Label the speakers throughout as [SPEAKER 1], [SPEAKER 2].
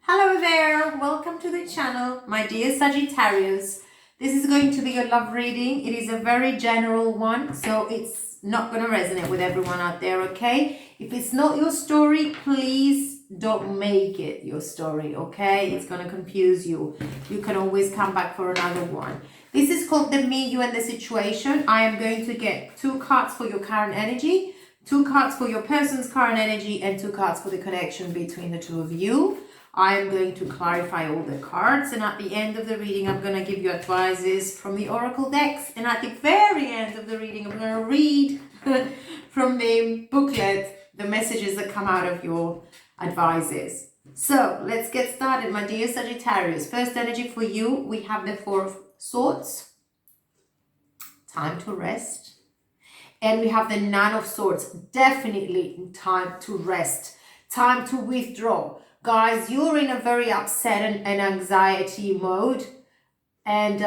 [SPEAKER 1] Hello there, welcome to the channel, my dear Sagittarius. This is going to be a love reading. It is a very general one, so it's not going to resonate with everyone out there, okay? If it's not your story, please don't make it your story, okay? It's going to confuse you. You can always come back for another one. This is called the Me, You and the Situation. I am going to get 2 cards for your current energy, 2 cards for your person's current energy, and 2 cards for the connection between the two of you. I am going to clarify all the cards, and at the end of the reading I'm going to give you advices from the oracle decks, and at the very end of the reading I'm going to read from the booklet the messages that come out of your advices. So let's get started, my dear Sagittarius. First energy for you, we have the 4 of Swords, time to rest, and we have the 9 of Swords, definitely time to rest, time to withdraw. Guys, you're in a very upset and anxiety mode, and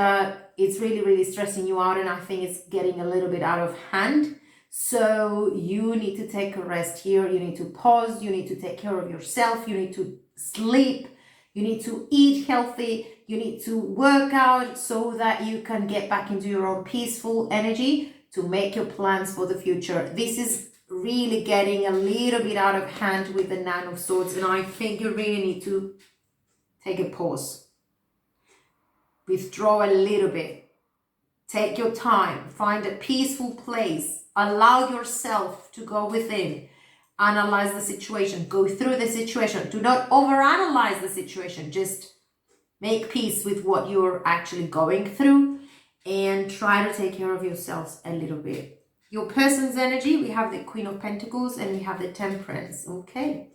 [SPEAKER 1] it's really stressing you out, and I think it's getting a little bit out of hand. So you need to take a rest here. You need to pause. You need to take care of yourself. You need to sleep. You need to eat healthy. You need to work out so that you can get back into your own peaceful energy to make your plans for the future. This is really getting a little bit out of hand with the 9 of Swords, and I think you really need to take a pause, withdraw a little bit, take your time, find a peaceful place, allow yourself to go within, analyze the situation, go through the situation. Do not overanalyze the situation, just make peace with what you're actually going through and try to take care of yourselves a little bit. Your person's energy, we have the Queen of Pentacles and we have the Temperance. Okay.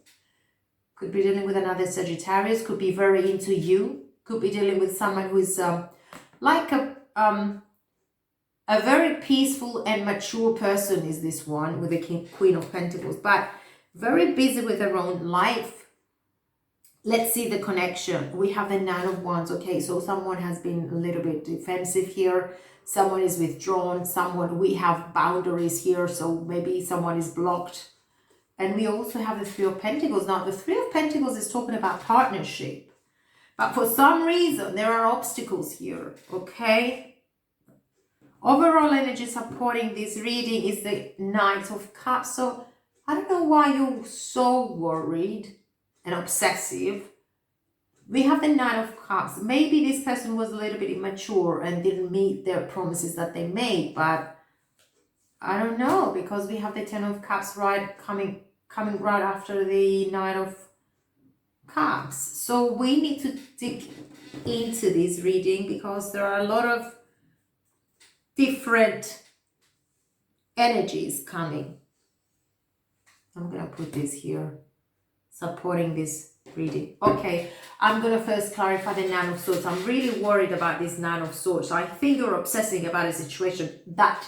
[SPEAKER 1] Could be dealing with another Sagittarius, could be very into you, could be dealing with someone who is like a very peaceful and mature person is this one with the Queen of Pentacles, but very busy with their own life. Let's see the connection. We have the 9 of Wands. Okay, so someone has been a little bit defensive here. Someone is withdrawn. We have boundaries here. So maybe someone is blocked. And we also have the 3 of Pentacles. Now, the 3 of Pentacles is talking about partnership. But for some reason, there are obstacles here. Okay. Overall energy supporting this reading is the Knight of Cups. So I don't know why you're so worried and obsessive. We have the 9 of Cups. Maybe this person was a little bit immature and didn't meet their promises that they made, but I don't know, because we have the 10 of Cups coming right after the 9 of Cups. So we need to dig into this reading because there are a lot of different energies coming. I'm going to put this here, supporting this reading. Okay, I'm going to first clarify the 9 of Swords. I'm really worried about this 9 of Swords. I think you're obsessing about a situation that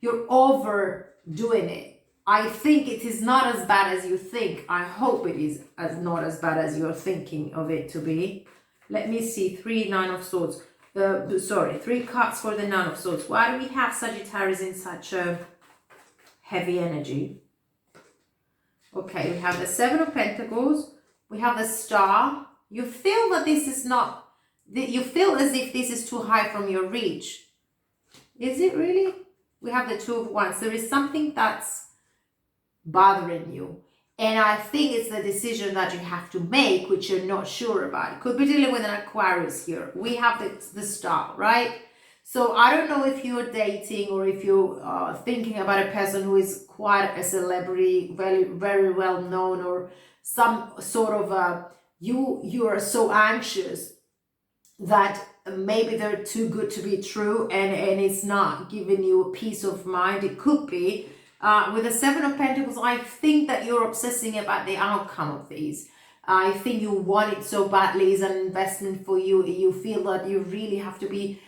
[SPEAKER 1] you're overdoing it. I think it is not as bad as you think. I hope it is not as bad as you're thinking of it to be. Let me see. 3 9 of Swords. 3 cards for the 9 of Swords. Why do we have Sagittarius in such a heavy energy? Okay, we have the 7 of Pentacles. We have the Star. You feel that this is not, you feel as if this is too high from your reach. Is it really? We have the 2 of Wands. There is something that's bothering you. And I think it's the decision that you have to make, which you're not sure about. Could be dealing with an Aquarius here. We have the Star, right? So I don't know if you're dating or if you're thinking about a person who is quite a celebrity, very well known, or some sort of you are so anxious that maybe they're too good to be true, and it's not giving you a peace of mind. It could be with the 7 of Pentacles. I think that you're obsessing about the outcome of these. I think you want it so badly. It's an investment for you. You feel that you really have to be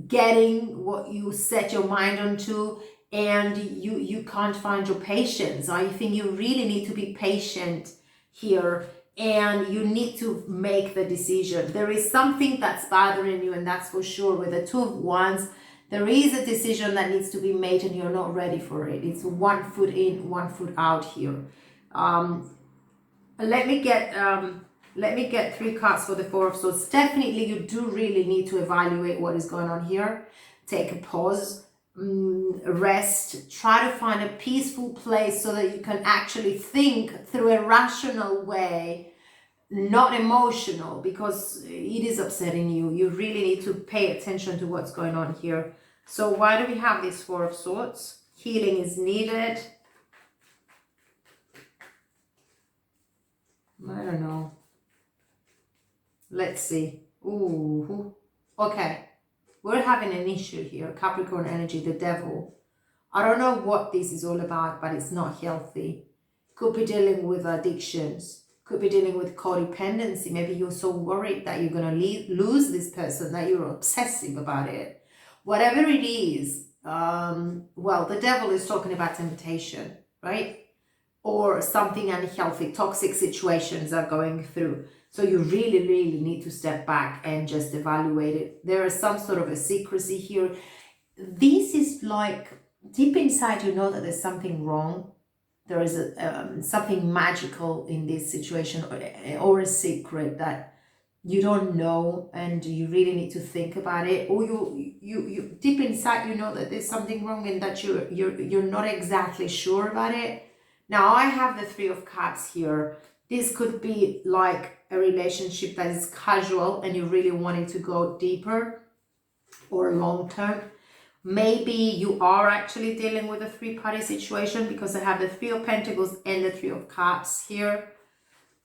[SPEAKER 1] getting what you set your mind onto, and you can't find your patience. I think you really need to be patient here, and you need to make the decision. There is something that's bothering you, and that's for sure. With the 2 of Wands, there is a decision that needs to be made, and you're not ready for it. It's 1 foot in, 1 foot out here. Let me get 3 cards for the Four of Swords. Definitely, you do really need to evaluate what is going on here. Take a pause, rest, try to find a peaceful place so that you can actually think through a rational way, not emotional, because it is upsetting you. You really need to pay attention to what's going on here. So why do we have this Four of Swords? Healing is needed. I don't know. Let's see. Ooh. Okay. We're having an issue here. Capricorn energy, the devil. I don't know what this is all about, but it's not healthy. Could be dealing with addictions. Could be dealing with codependency. Maybe you're so worried that you're going to lose this person that you're obsessive about it. Whatever it is, well, the devil is talking about temptation, right? Or something unhealthy, toxic situations are going through. So you really, really need to step back and just evaluate it. There is some sort of a secrecy here. This is like, deep inside you know that there's something wrong. There is something magical in this situation, or a secret that you don't know, and you really need to think about it. Or you deep inside you know that there's something wrong, and that you're not exactly sure about it. Now I have the Three of Cups here. This could be like a relationship that is casual and you really wanting to go deeper or long term. Maybe you are actually dealing with a three-party situation, because I have the Three of Pentacles and the Three of Cups here.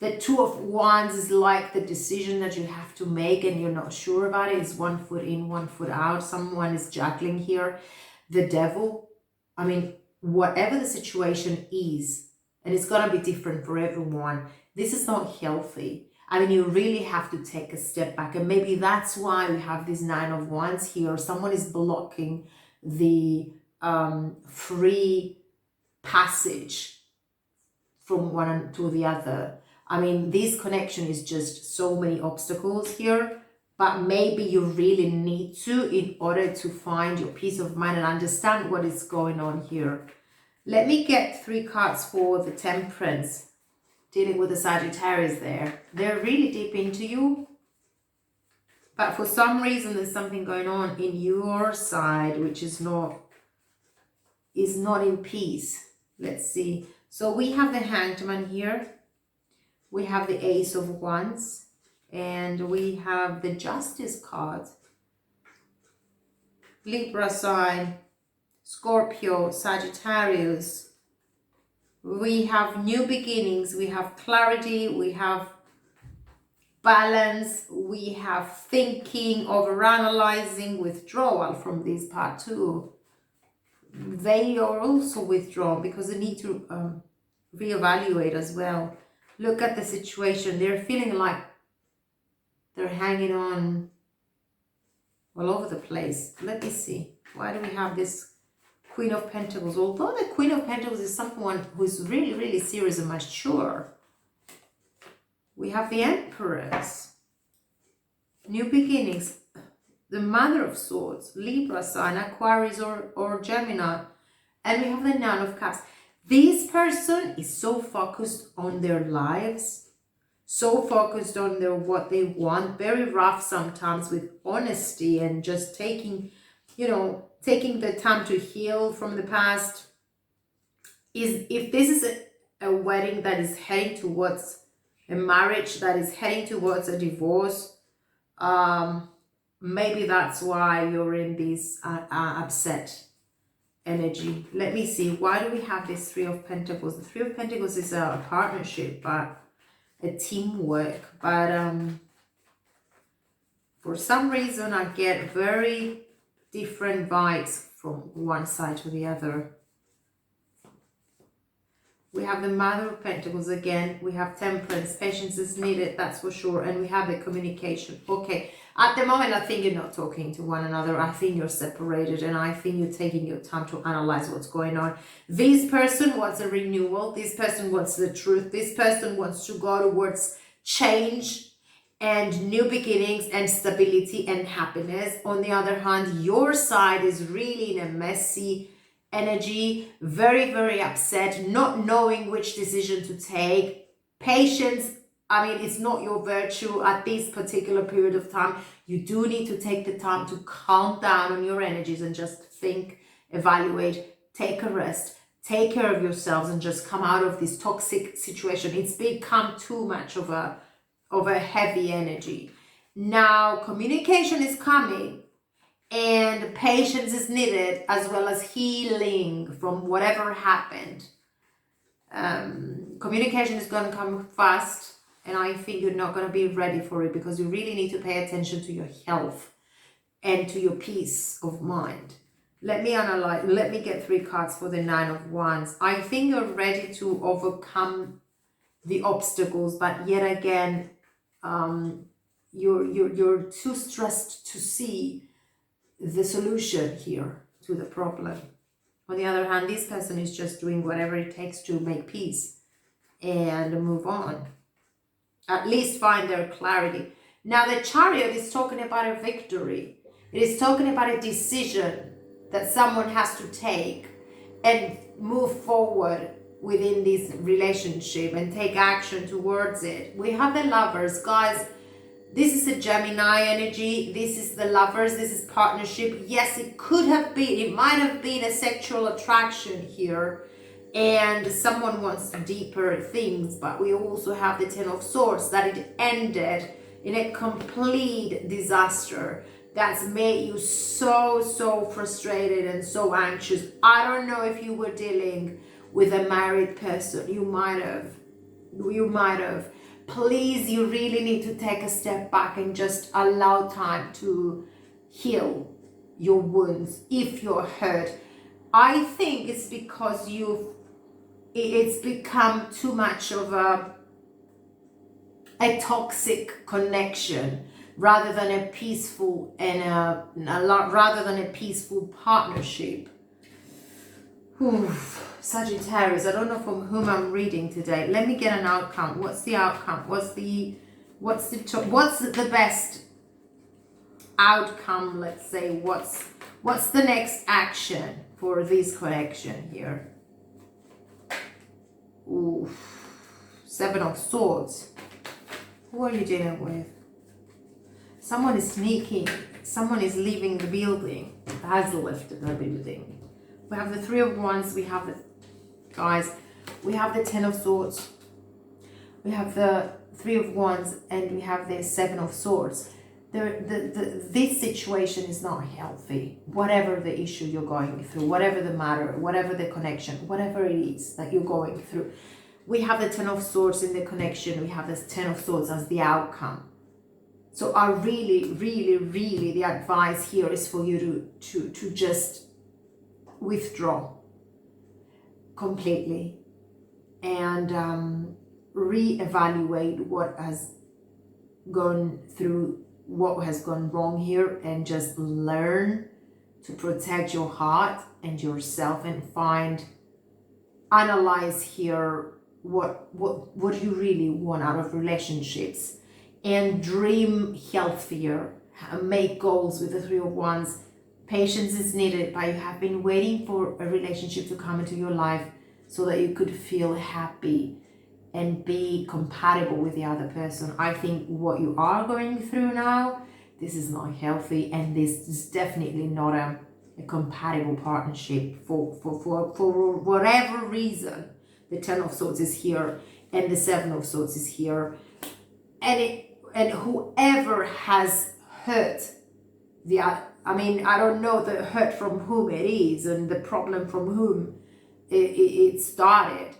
[SPEAKER 1] The Two of Wands is like the decision that you have to make and you're not sure about it. It's 1 foot in, 1 foot out. Someone is juggling here. The devil, I mean, whatever the situation is, and it's going to be different for everyone, this is not healthy. I mean, you really have to take a step back, and maybe that's why we have this Nine of Wands here. Someone is blocking the free passage from one to the other. I mean, this connection is just so many obstacles here, but maybe you really need to, in order to find your peace of mind and understand what is going on here. Let me get 3 cards for the Temperance. Dealing with the Sagittarius there. They're really deep into you. But for some reason, there's something going on in your side which is not in peace. Let's see. So we have the Hanged Man here. We have the Ace of Wands. And we have the Justice card. Libra sign. Scorpio, Sagittarius. We have new beginnings, we have clarity, we have balance, we have thinking, overanalyzing, withdrawal from this part too. They are also withdrawn because they need to reevaluate as well. Look at the situation. They're feeling like they're hanging on all over the place. Let me see. Why do we have this Queen of Pentacles? Although the Queen of Pentacles is someone who is really, really serious and mature. We have the Empress. New beginnings. The Mother of Swords. Libra sign, Aquarius or Gemini. And we have the Nine of Cups. This person is so focused on their lives. So focused on what they want. Very rough sometimes with honesty and just taking, taking the time to heal from the past. If this is a wedding that is heading towards a marriage, that is heading towards a divorce, maybe that's why you're in this upset energy. Let me see. Why do we have this Three of Pentacles? The Three of Pentacles is a partnership, but a teamwork. But for some reason, I get very different vibes from one side to the other. We have the Mother of Pentacles again. We have Temperance. Patience is needed, that's for sure. And we have the communication. Okay, at the moment, I think you're not talking to one another. I think you're separated, and I think you're taking your time to analyze what's going on. This person wants a renewal. This person wants the truth. This person wants to go towards change and new beginnings and stability and happiness. On the other hand, your side is really in a messy energy, very, very upset, not knowing which decision to take. Patience, I mean, it's not your virtue at this particular period of time. You do need to take the time to calm down on your energies and just think, evaluate, take a rest, take care of yourselves, and just come out of this toxic situation. It's become too much of a heavy energy. Now, communication is coming and patience is needed, as well as healing from whatever happened. Communication is going to come fast, and I think you're not going to be ready for it, because you really need to pay attention to your health and to your peace of mind. Let me analyze. Let me get 3 cards for the 9 of Wands. I think you're ready to overcome the obstacles, but yet again, you're too stressed to see the solution here to the problem. On the other hand, this person is just doing whatever it takes to make peace and move on. At least find their clarity. Now, the Chariot is talking about a victory. It is talking about a decision that someone has to take and move forward within this relationship and take action towards it. We have the Lovers, guys. This is a Gemini energy. This is the Lovers. This is partnership. Yes, it could have been, it might have been a sexual attraction here, and someone wants deeper things. But we also have the 10 of Swords, that it ended in a complete disaster that's made you so frustrated and so anxious. I don't know if you were dealing with a married person. You might have. Please, you really need to take a step back and just allow time to heal your wounds if you're hurt. I think it's because it's become too much of a toxic connection rather than a peaceful and rather than a peaceful partnership. Sagittarius, I don't know from whom I'm reading today. Let me get an outcome. What's the outcome? What's the best outcome? Let's say what's the next action for this connection here? Ooh, 7 of Swords. Who are you dealing with? Someone is sneaking. Someone is leaving the building. Has left the building. We have the 3 of Wands. We have the we have the 10 of Swords. We have the 3 of Wands, and we have the 7 of Swords. This situation is not healthy. Whatever the issue you're going through, whatever the matter, whatever the connection, whatever it is that you're going through, we have the 10 of Swords in the connection. We have this 10 of Swords as the outcome. So I really the advice here is for you to just withdraw completely and reevaluate what has gone wrong here, and just learn to protect your heart and yourself, and analyze here what you really want out of relationships, and dream healthier, make goals with the 3 of Wands. Patience is needed, but you have been waiting for a relationship to come into your life so that you could feel happy and be compatible with the other person. I think what you are going through now, this is not healthy, and this is definitely not a compatible partnership for whatever reason. The 10 of Swords is here, and the 7 of Swords is here, and whoever has hurt the other, I mean, I don't know the hurt from whom it is and the problem from whom it started,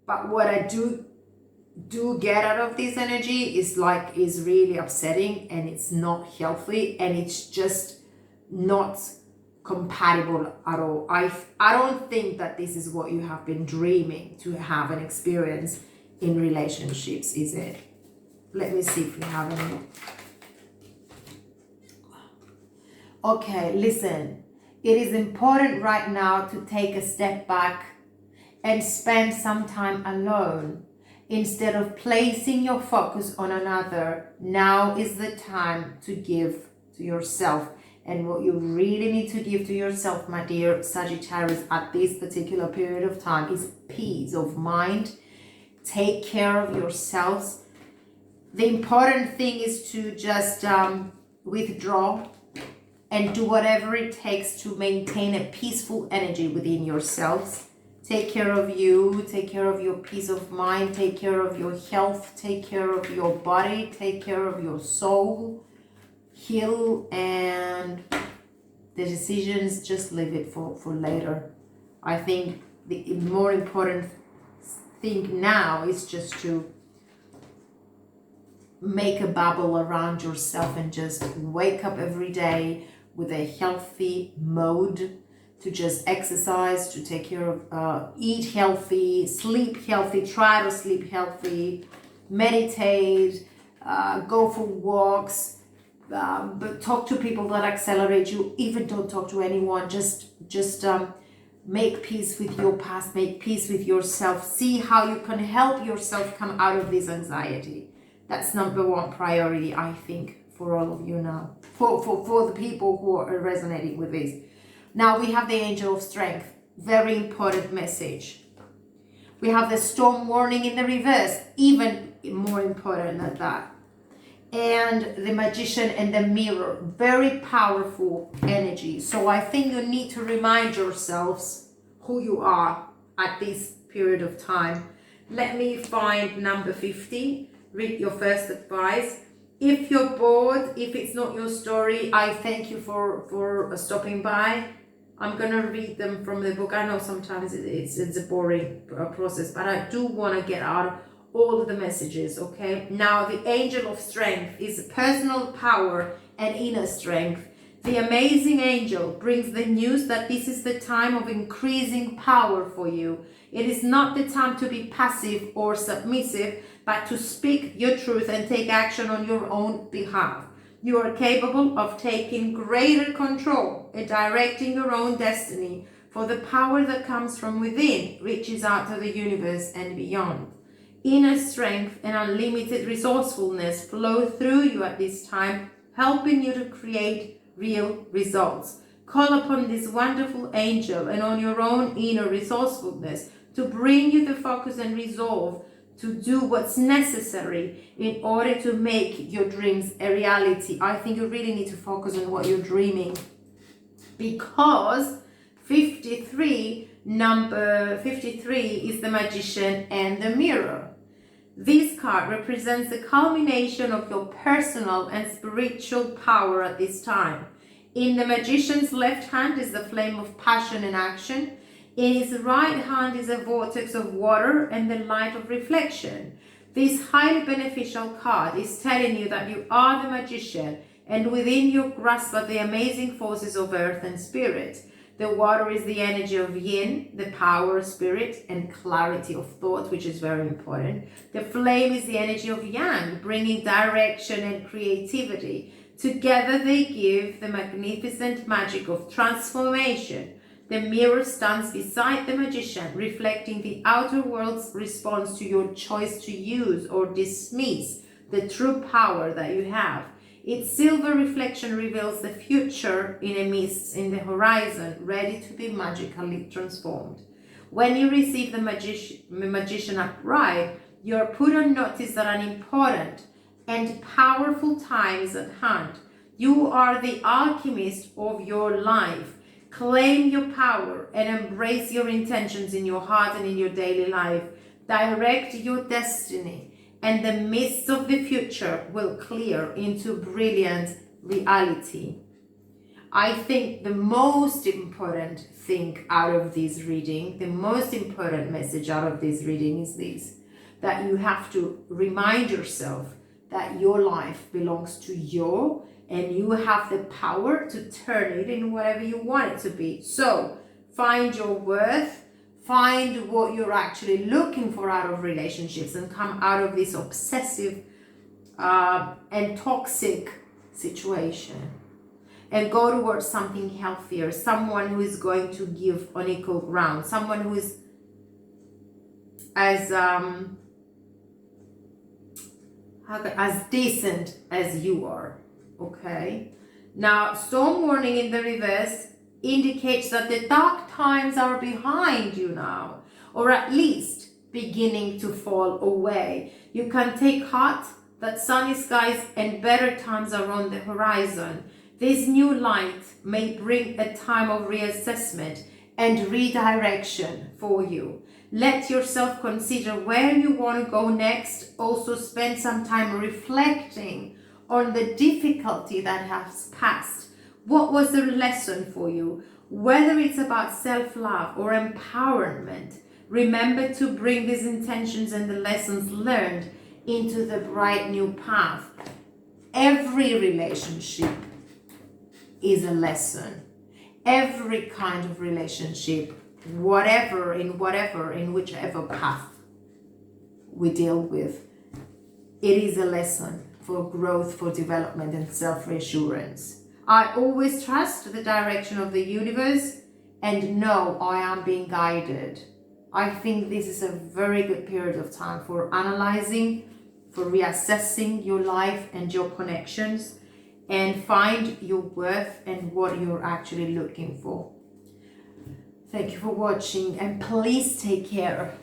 [SPEAKER 1] but what I do get out of this energy is really upsetting, and it's not healthy, and it's just not compatible at all. I don't think that this is what you have been dreaming to have an experience in relationships, is it? Let me see if we have any. Okay, listen, it is important right now to take a step back and spend some time alone. Instead of placing your focus on another, now is the time to give to yourself. And what you really need to give to yourself, my dear Sagittarius, at this particular period of time is peace of mind. take care of yourselves. The important thing is to just withdraw and do whatever it takes to maintain a peaceful energy within yourselves. Take care of you, take care of your peace of mind, take care of your health, take care of your body, take care of your soul. Heal, and the decisions, just leave it for later. I think the more important thing now is just to make a bubble around yourself and just wake up every day with a healthy mode, to just exercise, to take care of, eat healthy, sleep healthy, try to sleep healthy, meditate, go for walks, but talk to people that accelerate you. Even don't talk to anyone, just make peace with your past, make peace with yourself, see how you can help yourself come out of this anxiety. That's number one priority, I think, for all of you now, for the people who are resonating with this. Now we have the angel of strength, very important message. We have the storm warning in the reverse, even more important than that. And the magician and the mirror, very powerful energy. So I think you need to remind yourselves who you are at this period of time. Let me find number 50. Read your first advice. If you're bored, if it's not your story, I thank you for stopping by. I'm going to read them from the book. I know sometimes it's a boring process, but I do want to get out all of the messages, okay? Now, the angel of strength is personal power and inner strength. The amazing angel brings the news that this is the time of increasing power for you. It is not the time to be passive or submissive, but to speak your truth and take action on your own behalf. You are capable of taking greater control and directing your own destiny, for the power that comes from within reaches out to the universe and beyond. Inner strength and unlimited resourcefulness flow through you at this time, helping you to create real results. Call upon this wonderful angel and on your own inner resourcefulness to bring you the focus and resolve to do what's necessary in order to make your dreams a reality. I think you really need to focus on what you're dreaming, because number 53 is the magician and the mirror. This card represents the culmination of your personal and spiritual power at this time. In the magician's left hand is the flame of passion and action. In his right hand is a vortex of water and the light of reflection. This highly beneficial card is telling you that you are the magician, and within your grasp are the amazing forces of earth and spirit. The water is the energy of yin, the power of spirit and clarity of thought, which is very important. The flame is the energy of yang, bringing direction and creativity. Together they give the magnificent magic of transformation. The mirror stands beside the magician, reflecting the outer world's response to your choice to use or dismiss the true power that you have. Its silver reflection reveals the future in a mist in the horizon, ready to be magically transformed. When you receive the magician upright, you are put on notice that an important and powerful time is at hand. You are the alchemist of your life. Claim your power and embrace your intentions in your heart and in your daily life. Direct your destiny, and the mists of the future will clear into brilliant reality. I think the most important thing out of this reading, the most important message out of this reading is this: that you have to remind yourself that your life belongs to you, and you have the power to turn it in whatever you want it to be. So find your worth, find what you're actually looking for out of relationships, and come out of this obsessive and toxic situation, and go towards something healthier, someone who is going to give on equal ground, someone who is as decent as you are. Okay, now storm warning in the reverse indicates that the dark times are behind you now, or at least beginning to fall away. You can take heart that sunny skies and better times are on the horizon. This new light may bring a time of reassessment and redirection for you. Let yourself consider where you want to go next. Also spend some time reflecting on the difficulty that has passed. What was the lesson for you? Whether it's about self-love or empowerment, remember to bring these intentions and the lessons learned into the bright new path. Every relationship is a lesson. Every kind of relationship, in whichever path we deal with, it is a lesson for growth, for development and self-reassurance. I always trust the direction of the universe and know I am being guided. I think this is a very good period of time for analyzing, for reassessing your life and your connections, and find your worth and what you're actually looking for. Thank you for watching, and please take care.